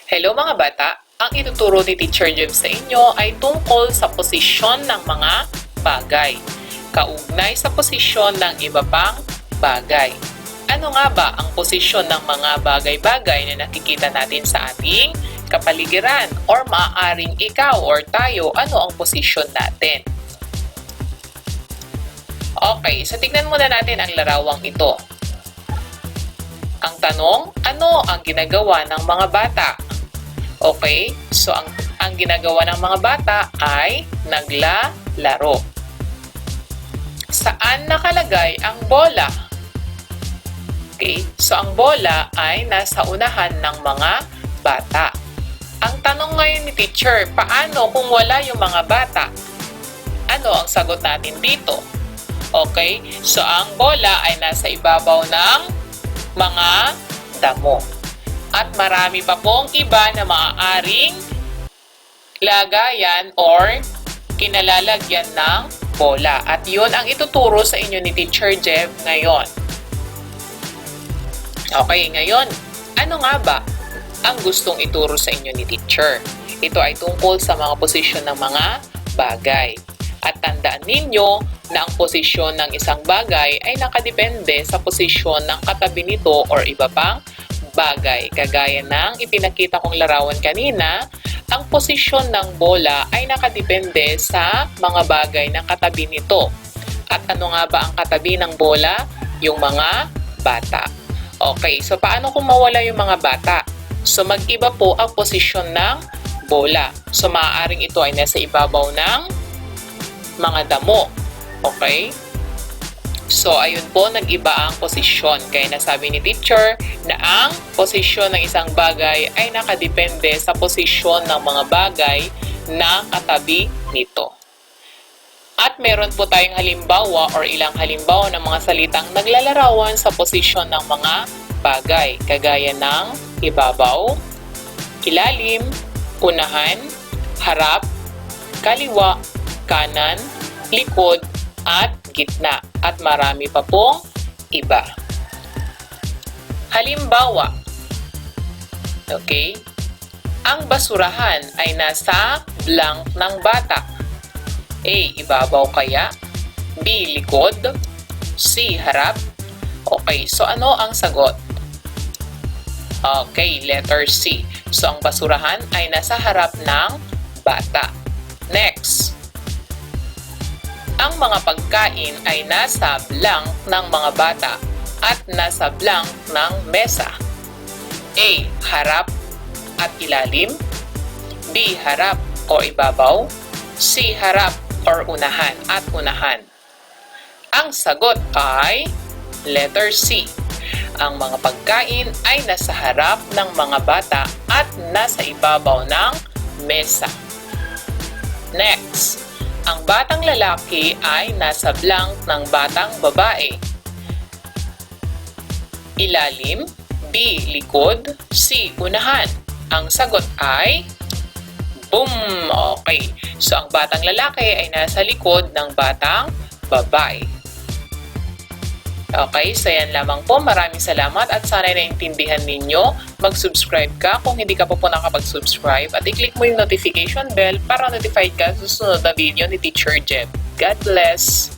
Hello mga bata! Ang ituturo ni Teacher Jeff sa inyo ay tungkol sa posisyon ng mga bagay. Kaugnay sa posisyon ng iba pang bagay. Ano nga ba ang posisyon ng mga bagay-bagay na nakikita natin sa ating kapaligiran? Or maaaring ikaw or tayo, ano ang posisyon natin? Okay, so tignan muna natin ang larawang ito. Ang tanong, ano ang ginagawa ng mga bata? Okay, so ang ginagawa ng mga bata ay naglalaro. Saan nakalagay ang bola? Okay, so ang bola ay nasa unahan ng mga bata. Ang tanong ngayon ni teacher, paano kung wala yung mga bata? Ano ang sagot natin dito? Okay, so ang bola ay nasa ibabaw ng mga damo. At marami pa pong iba na maaaring lagayan or kinalalagyan ng bola. At yun ang ituturo sa inyo ni Teacher Jeff ngayon. Okay, ngayon, ano nga ba ang gustong ituro sa inyo ni Teacher? Ito ay tungkol sa mga posisyon ng mga bagay. At tandaan ninyo na ang posisyon ng isang bagay ay nakadepende sa posisyon ng katabi nito or iba pang bagay. Kagaya ng ipinakita kong larawan kanina, ang posisyon ng bola ay nakadepende sa mga bagay na katabi nito. At ano nga ba ang katabi ng bola? Yung mga bata. Okay, so paano kung mawala yung mga bata? So mag-iba po ang posisyon ng bola. So maaaring ito ay nasa ibabaw ng mga damo. Okay? So, ayun po, nag-iba ang posisyon. Kaya nasabi ni teacher na ang posisyon ng isang bagay ay nakadepende sa posisyon ng mga bagay na katabi nito. At meron po tayong halimbawa or ilang halimbawa ng mga salitang naglalarawan sa posisyon ng mga bagay. Kagaya ng ibabaw, ilalim, unahan, harap, kaliwa, kanan, likod, at gitna. At marami pa pong iba. Halimbawa, okay, ang basurahan ay nasa blank ng bata. A. Ibabaw kaya? B. Likod? C. Harap? Okay, so ano ang sagot? Okay, letter C. So ang basurahan ay nasa harap ng bata. Next. Ang mga pagkain ay nasa blank ng mga bata at nasa blank ng mesa. A. Harap at ilalim. B. Harap o ibabaw. C. Harap or unahan at unahan. Ang sagot ay letter C. Ang mga pagkain ay nasa harap ng mga bata at nasa ibabaw ng mesa. Next. Ang batang lalaki ay nasa blank ng batang babae. Ilalim, B. Likod, C. Unahan. Ang sagot ay boom! Okay. So, ang batang lalaki ay nasa likod ng batang babae. Okay, so yan lamang po. Maraming salamat at sana naintindihan ninyo. Mag-subscribe ka kung hindi ka pa po nakapag-subscribe at i-click mo yung notification bell para notified ka sa susunod na video ni Teacher Jeff. God bless!